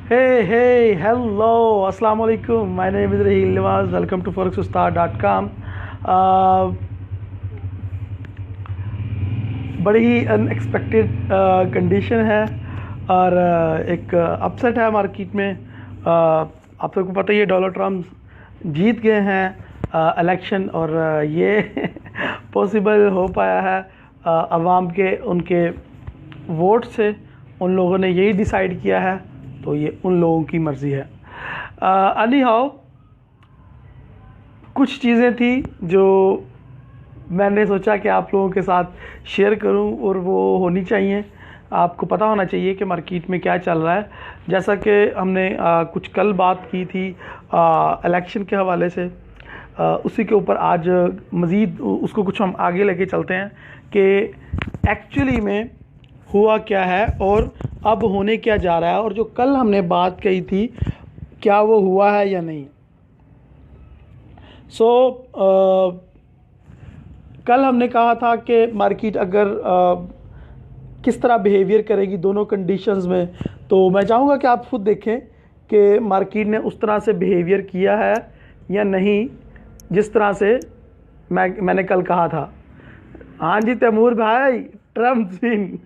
Hello, Assalamu alaikum. My name is Raheel Nawaz. Welcome to forexstar.com. बड़ी ही unexpected condition है और एक upset है मार्केट में। आप सबको पता ही है डोनाल्ड ट्रम्प जीत गए हैं इलेक्शन और ये पॉसिबल हो पाया है अवाम के उनके वोट से। उन लोगों ने यही डिसाइड किया है, तो ये उन लोगों की मर्ज़ी है। एनी हाउ, कुछ चीज़ें थी जो मैंने सोचा कि आप लोगों के साथ शेयर करूं और वो होनी चाहिए। आपको पता होना चाहिए कि मार्केट में क्या चल रहा है। जैसा कि हमने कुछ कल बात की थी इलेक्शन के हवाले से, उसी के ऊपर आज मज़ीद उसको कुछ हम आगे लेके चलते हैं कि एक्चुअली में हुआ क्या है और अब होने क्या जा रहा है, और जो कल हमने बात कही थी क्या वो हुआ है या नहीं। कल हमने कहा था कि मार्केट अगर किस तरह बिहेवियर करेगी दोनों कंडीशंस में, तो मैं चाहूँगा कि आप खुद देखें कि मार्केट ने उस तरह से बिहेवियर किया है या नहीं जिस तरह से मैंने कल कहा था। हाँ जी तैमूर भाई, ट्रम्प सिंह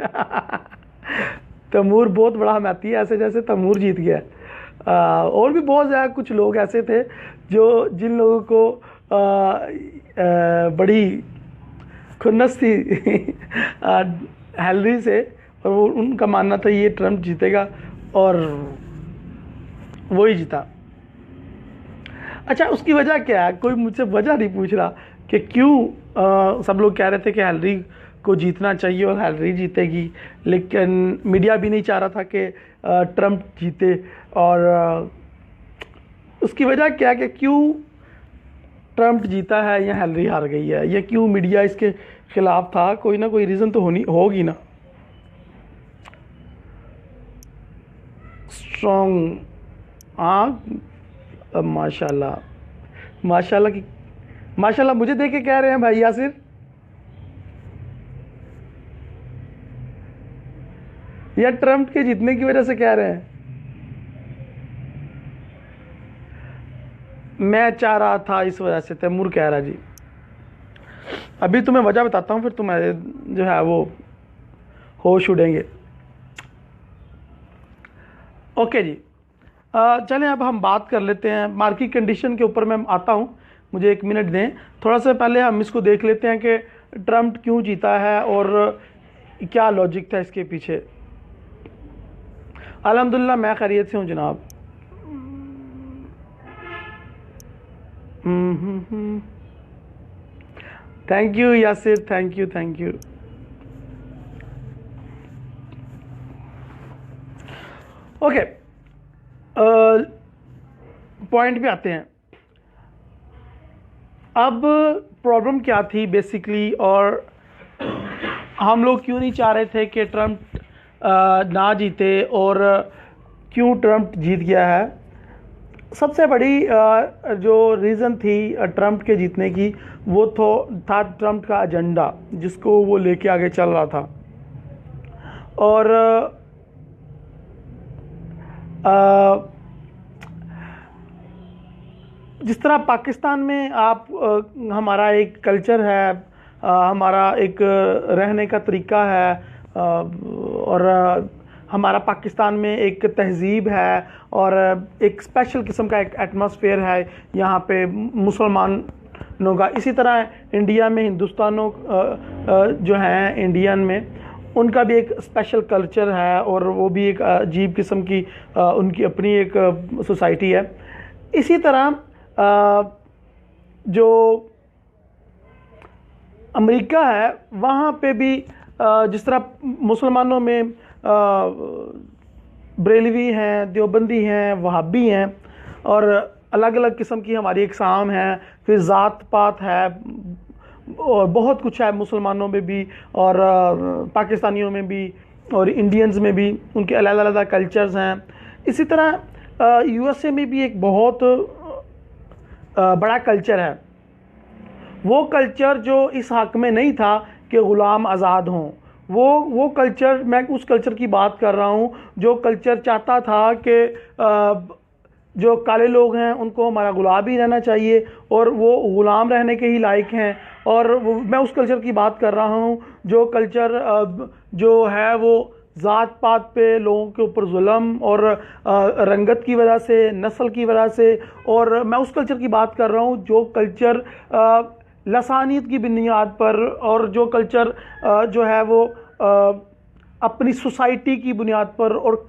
तैमूर बहुत बड़ा हमायती है, ऐसे जैसे तैमूर जीत गया। और भी बहुत ज़्यादा कुछ लोग ऐसे थे जिन लोगों को बड़ी खुन्नस थी हिलरी से, और वो उनका मानना था ये ट्रम्प जीतेगा और वही जीता। अच्छा, उसकी वजह क्या है? कोई मुझसे वजह नहीं पूछ रहा कि क्यों सब लोग कह रहे थे कि हिलरी को जीतना चाहिए और हिलरी जीतेगी, लेकिन मीडिया भी नहीं चाह रहा था कि ट्रम्प जीते। और उसकी वजह क्या है कि क्यों ट्रम्प जीता है या हिलरी हार गई है, या क्यों मीडिया इसके ख़िलाफ़ था? कोई ना कोई रीज़न तो होगी ना। स्ट्रॉन्ग, हाँ माशाल्लाह माशाल्लाह मुझे देख के कह रहे हैं भाई यासिर, या ट्रम्प के जीतने की वजह से कह रहे हैं? मैं चाह रहा था इस वजह से, तैमूर कह रहा जी। अभी तुम्हें वजह बताता हूँ, फिर तुम्हें जो है वो होश उड़ेंगे। ओके जी, चलें अब हम बात कर लेते हैं मार्केट कंडीशन के ऊपर। मैं आता हूँ, मुझे एक मिनट दें। थोड़ा सा पहले हम इसको देख लेते हैं कि ट्रम्प क्यों जीता है और क्या लॉजिक था इसके पीछे। अल्हम्दुलिल्लाह मैं खैरियत से हूँ जनाब। Thank you Yasir, thank you. Okay, point पे आते हैं। अब प्रॉब्लम क्या थी बेसिकली, और हम लोग क्यों नहीं चाह रहे थे कि ट्रम्प ना जीते और क्यों ट्रम्प जीत गया है। सबसे बड़ी जो रीज़न थी ट्रम्प के जीतने की, वो था ट्रम्प का एजेंडा जिसको वो लेके आगे चल रहा था। और जिस तरह पाकिस्तान में आप हमारा एक कल्चर है, हमारा एक रहने का तरीका है, और हमारा पाकिस्तान में एक तहज़ीब है और एक स्पेशल किस्म का एक एटमॉस्फेयर है यहाँ पे मुसलमानों का। इसी तरह इंडिया में हिंदुस्तानों जो हैं इंडियन में, उनका भी एक स्पेशल कल्चर है और वो भी एक अजीब किस्म की उनकी अपनी एक सोसाइटी है। इसी तरह जो अमेरिका है वहाँ पे भी जिस तरह मुसलमानों में बरेलवी हैं, देवबंदी हैं, वहाबी हैं, और अलग अलग किस्म की हमारी इकसाम है, फिर ज़ात पात है, और बहुत कुछ है मुसलमानों में भी और पाकिस्तानियों में भी और इंडियंस में भी, उनके अलग अलग कल्चर्स हैं। इसी तरह यूएसए में भी एक बहुत बड़ा कल्चर है। वो कल्चर जो इस हक़ में नहीं था कि ग़ुलाम आज़ाद हों, वो कल्चर, मैं उस कल्चर की बात कर रहा हूँ जो कल्चर चाहता था कि जो काले लोग हैं उनको हमारा गुलाम ही रहना चाहिए और वो गुलाम रहने के ही लायक हैं। और मैं उस कल्चर की बात कर रहा हूँ जो कल्चर जो है वो ज़ात पात पे लोगों के ऊपर जुल्म और रंगत की वजह से, नस्ल की वजह से, और मैं उस कल्चर की बात कर रहा हूँ जो कल्चर लसानियत की बुनियाद पर, और जो कल्चर जो है वो अपनी सोसाइटी की बुनियाद पर, और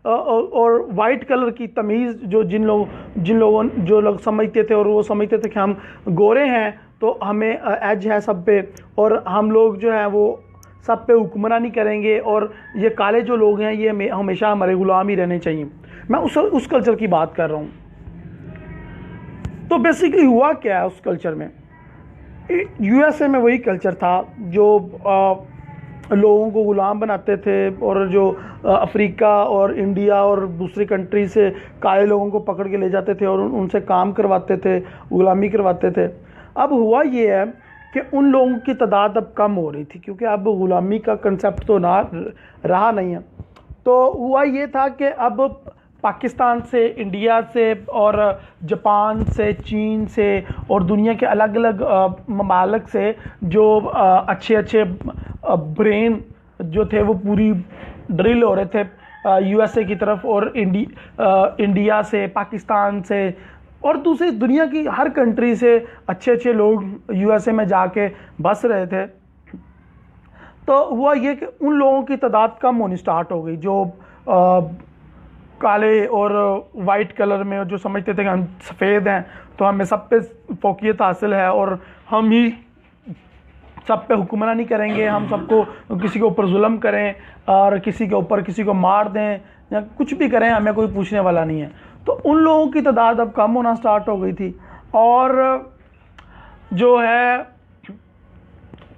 और वाइट कलर की तमीज़ जो जो लोग समझते थे, और वो समझते थे कि हम गोरे हैं तो हमें एज है सब पे, और हम लोग जो है वो सब पे हुक्मरानी करेंगे, और ये काले जो लोग हैं ये हमेशा हमारे गुलाम ही रहने चाहिए। मैं उस कल्चर की बात कर रहा हूँ। तो बेसिकली हुआ क्या है उस कल्चर में? यूएसए में वही कल्चर था जो लोगों को ग़ुलाम बनाते थे, और जो अफ्रीका और इंडिया और दूसरी कंट्री से काले लोगों को पकड़ के ले जाते थे और उनसे काम करवाते थे, ग़ुलामी करवाते थे। अब हुआ ये है कि उन लोगों की तादाद अब कम हो रही थी, क्योंकि अब ग़ुलामी का कंसेप्ट तो ना रहा नहीं है। तो हुआ ये था कि अब पाकिस्तान से, इंडिया से, और जापान से, चीन से, और दुनिया के अलग अलग ममालिक से जो अच्छे अच्छे ब्रेन जो थे वो पूरी ड्रिल हो रहे थे यूएसए की तरफ, और इंडिया से, पाकिस्तान से, और दूसरी दुनिया की हर कंट्री से अच्छे अच्छे लोग यूएसए में जाके बस रहे थे। तो हुआ ये कि उन लोगों की तादाद कम होनी स्टार्ट हो गई जो काले और वाइट कलर में, जो समझते थे कि हम सफ़ेद हैं तो हमें सब पे फौकियत हासिल है और हम ही सब पे हुक्मरानी करेंगे, हम सबको किसी के ऊपर जुल्म करें और किसी के ऊपर किसी को मार दें या कुछ भी करें, हमें कोई पूछने वाला नहीं है। तो उन लोगों की तादाद अब कम होना स्टार्ट हो गई थी, और जो है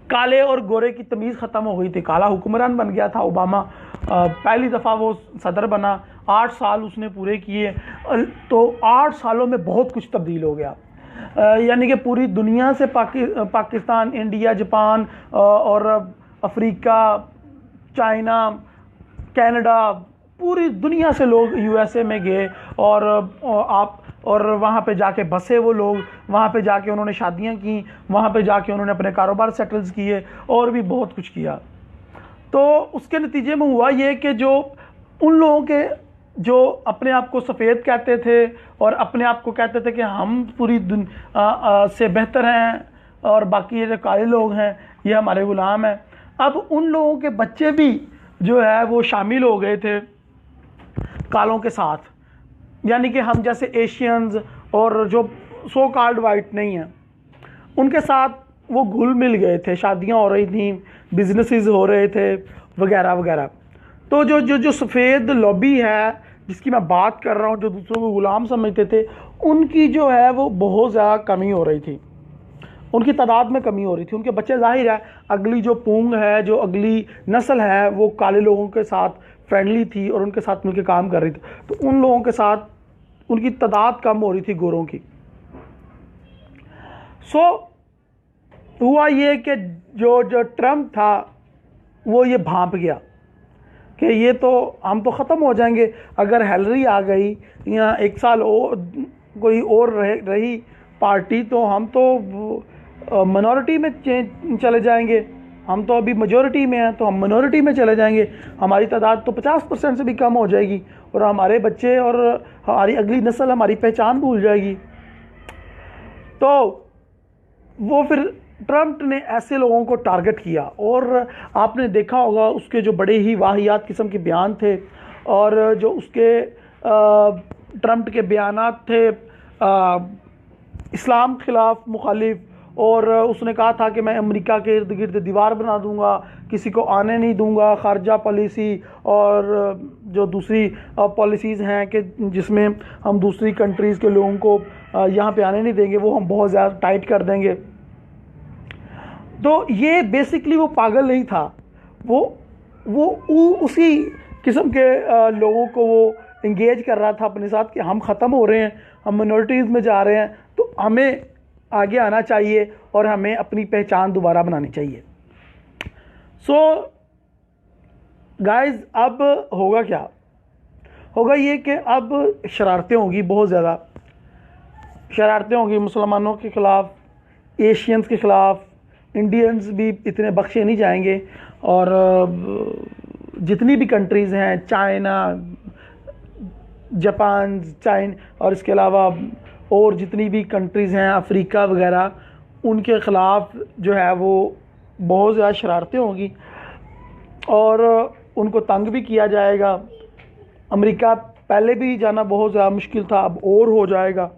काले और गोरे की तमीज़ ख़त्म हो गई थी। काला हुक्मरान बन गया था ओबामा, पहली दफ़ा वो सदर बना, 8 साल उसने पूरे किए। तो 8 सालों में बहुत कुछ तब्दील हो गया, यानी कि पूरी दुनिया से पाकिस्तान, इंडिया, जापान और अफ्रीका, चाइना, कनाडा, पूरी दुनिया से लोग यूएसए में गए, और वहाँ पे जाके बसे वो लोग, वहाँ पे जाके उन्होंने शादियाँ की, वहाँ पे जाके उन्होंने अपने कारोबार सेटल्स किए और भी बहुत कुछ किया। तो उसके नतीजे में हुआ ये कि जो उन लोगों के जो अपने आप को सफ़ेद कहते थे और अपने आप को कहते थे कि हम पूरी दुनिया से बेहतर हैं और बाकी ये जो काले लोग हैं ये हमारे ग़ुलाम हैं, अब उन लोगों के बच्चे भी जो है वो शामिल हो गए थे कालों के साथ। यानी कि हम जैसे एशियंस और जो सो कॉल्ड वाइट नहीं हैं उनके साथ वो घुल मिल गए थे, शादियां हो रही थी, बिजनेसेस हो रहे थे, वगैरह वगैरह। तो जो सफ़ेद लॉबी है जिसकी मैं बात कर रहा हूँ, जो दूसरों को ग़ुलाम समझते थे, उनकी जो है वो बहुत ज़्यादा कमी हो रही थी, उनकी तादाद में कमी हो रही थी। उनके बच्चे, जाहिर है अगली जो पूंग है, जो अगली नस्ल है वो काले लोगों के साथ फ्रेंडली थी और उनके साथ मिलकर काम कर रही थी, तो उन लोगों के साथ उनकी तादाद कम हो रही थी गोरों की। हुआ ये कि जो ट्रम्प था वो ये भांप गया कि ये तो हम तो ख़त्म हो जाएंगे अगर हिलरी आ गई या 1 साल और कोई और रही पार्टी, तो हम तो मिनॉरिटी में चले जाएंगे, हम तो अभी मेजॉरिटी में हैं तो हम मिनॉरिटी में चले जाएंगे, हमारी तादाद तो 50% से भी कम हो जाएगी और हमारे बच्चे और हमारी अगली नस्ल हमारी पहचान भूल जाएगी। तो वो फिर ट्रम्प ने ऐसे लोगों को टारगेट किया, और आपने देखा होगा उसके जो बड़े ही वाहियात किस्म के बयान थे, और जो उसके ट्रम्प के बयानात थे इस्लाम खिलाफ मुखालिफ, और उसने कहा था कि मैं अमेरिका के इर्द गिर्द दीवार बना दूंगा, किसी को आने नहीं दूंगा, खारजा पॉलिसी और जो दूसरी पॉलिसीज़ हैं कि जिसमें हम दूसरी कंट्रीज़ के लोगों को यहाँ पे आने नहीं देंगे, वो हम बहुत ज़्यादा टाइट कर देंगे। तो ये बेसिकली वो पागल नहीं था, वो उसी किस्म के लोगों को वो इंगेज कर रहा था अपने साथ कि हम ख़त्म हो रहे हैं, हम मिनॉरिटीज़ में जा रहे हैं, तो हमें आगे आना चाहिए और हमें अपनी पहचान दोबारा बनानी चाहिए। गाइस अब होगा क्या, होगा ये कि अब शरारतें होंगी, बहुत ज़्यादा शरारतें होंगी मुसलमानों के ख़िलाफ़, एशियंस के ख़िलाफ़। इंडियंस भी इतने बख्शे नहीं जाएंगे। और जितनी भी कंट्रीज़ हैं, चाइना, जापान, और इसके अलावा और जितनी भी कंट्रीज़ हैं, अफ्रीका वगैरह, उनके ख़िलाफ़ जो है वो बहुत ज़्यादा शरारतें होंगी और उनको तंग भी किया जाएगा। अमेरिका पहले भी जाना बहुत ज़्यादा मुश्किल था, अब और हो जाएगा।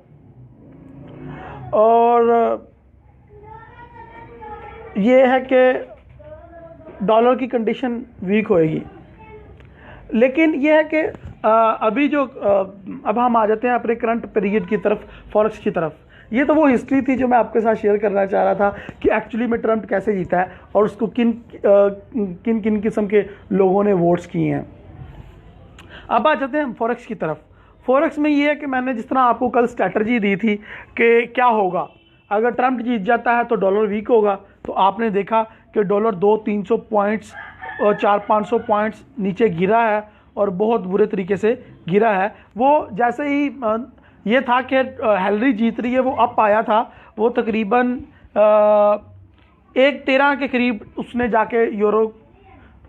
और ये है कि डॉलर की कंडीशन वीक होएगी। लेकिन ये है कि अभी जो अब हम आ जाते हैं अपने करंट पीरियड की तरफ, फॉरेक्स की तरफ। ये तो वो हिस्ट्री थी जो मैं आपके साथ शेयर करना चाह रहा था कि एक्चुअली में ट्रंप कैसे जीता है और उसको किन किन किस्म के लोगों ने वोट्स किए हैं। अब आ जाते हैं फॉरेक्स की तरफ। फॉरेक्स में ये है कि मैंने जिस तरह आपको कल स्ट्रैटजी दी थी कि क्या होगा अगर ट्रंप जीत जाता है तो डॉलर वीक होगा, तो आपने देखा कि डॉलर 200-300 पॉइंट्स और 400-500 पॉइंट्स नीचे गिरा है और बहुत बुरे तरीके से गिरा है। वो जैसे ही ये था कि हिलरी जीत रही है, वो अप आया था, वो तकरीबन 1.13 के करीब उसने जाके यूरो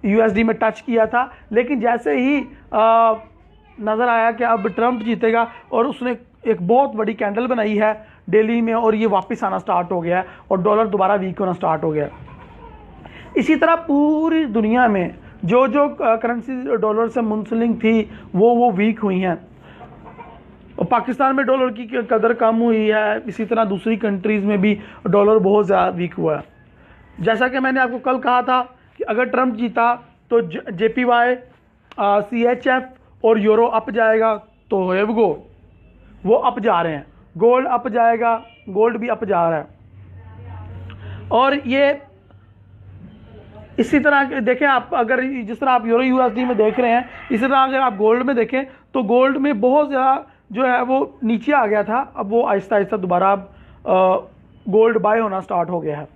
यूएसडी में टच किया था। लेकिन जैसे ही नज़र आया कि अब ट्रंप जीतेगा और उसने एक बहुत बड़ी कैंडल बनाई है दिल्ली में और ये वापस आना स्टार्ट हो गया है और डॉलर दोबारा वीक होना स्टार्ट हो गया। इसी तरह पूरी दुनिया में जो जो करेंसी डॉलर से मुंसलिक थी वो वीक हुई हैं। और पाकिस्तान में डॉलर की कदर कम हुई है, इसी तरह दूसरी कंट्रीज़ में भी डॉलर बहुत ज़्यादा वीक हुआ है। जैसा कि मैंने आपको कल कहा था कि अगर ट्रंप जीता तो JPY, CHF और यूरो अप जाएगा, तो गो वो अप जा रहे हैं। गोल्ड अप जाएगा, गोल्ड भी अप जा रहा है। और ये इसी तरह देखें आप, अगर जिस तरह आप यूरो USD में देख रहे हैं, इसी तरह अगर आप गोल्ड में देखें तो गोल्ड में बहुत ज़्यादा जो है वो नीचे आ गया था, अब वो आहिस्ता आहिस्ता दोबारा गोल्ड बाय होना स्टार्ट हो गया है।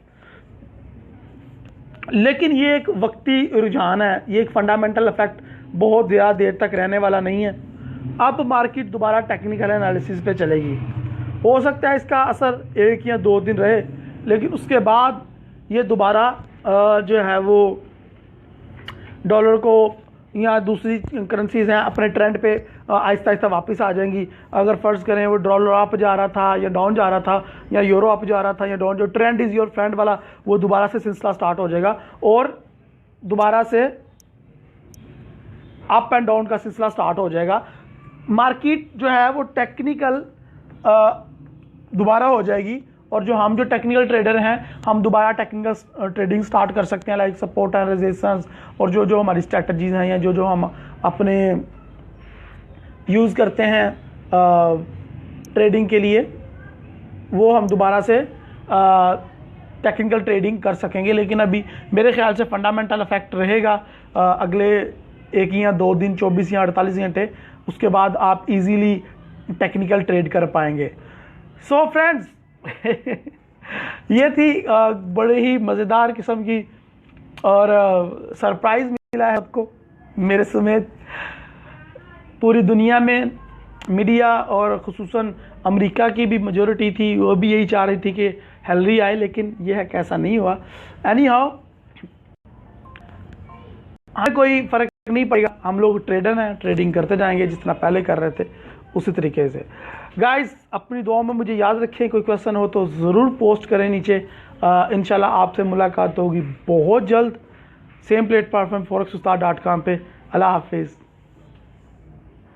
लेकिन ये एक वक्ती रुझान है, ये एक फंडामेंटल इफेक्ट बहुत ज़्यादा देर तक रहने वाला नहीं है। अब मार्केट दोबारा टेक्निकल एनालिसिस पे चलेगी। हो सकता है इसका असर 1 या 2 दिन रहे, लेकिन उसके बाद ये दोबारा जो है वो डॉलर को या दूसरी करेंसीज हैं अपने ट्रेंड पे आहिस्ता आहिस्ता वापस आ जाएंगी। अगर फ़र्ज़ करें वो डॉलर अप जा रहा था या डाउन जा रहा था, या यूरो अप जा रहा था या डाउन, जो ट्रेंड इज़ योर फ्रेंड वाला वो दोबारा से सिलसिला स्टार्ट हो जाएगा और दोबारा से अप एंड डाउन का सिलसिला स्टार्ट हो जाएगा। मार्केट जो है वो टेक्निकल दोबारा हो जाएगी और जो टेक्निकल ट्रेडर हैं हम दोबारा टेक्निकल ट्रेडिंग स्टार्ट कर सकते हैं, लाइक सपोर्ट एंड रेजिस्टेंस, और जो हमारी स्ट्रैटेजीज हैं या जो हम अपने यूज़ करते हैं ट्रेडिंग के लिए, वो हम दोबारा से टेक्निकल ट्रेडिंग कर सकेंगे। लेकिन अभी मेरे ख्याल से फंडामेंटल इफेक्ट रहेगा अगले 1 या 2 दिन, 24 या 48 घंटे, उसके बाद आप इजीली टेक्निकल ट्रेड कर पाएंगे। सो फ्रेंड्स ये थी बड़े ही मज़ेदार किस्म की और सरप्राइज़ मिला है आपको मेरे समेत। पूरी दुनिया में मीडिया और ख़ुसूसन अमेरिका की भी मेजॉरिटी थी, वो भी यही चाह रही थी कि हिलरी आए, लेकिन यह है कैसा नहीं हुआ। एनी हाउ हमें कोई फ़र्क नहीं पड़ेगा, हम लोग ट्रेडर हैं, ट्रेडिंग करते जाएंगे जिस तरह पहले कर रहे थे उसी तरीके से। गाइस अपनी दुआओं में मुझे याद रखें, कोई क्वेश्चन हो तो ज़रूर पोस्ट करें नीचे। इंशाल्लाह आपसे मुलाकात होगी बहुत जल्द, सेम प्लेटफॉर्म forex ustad.com पे। अल्लाह हाफिज़।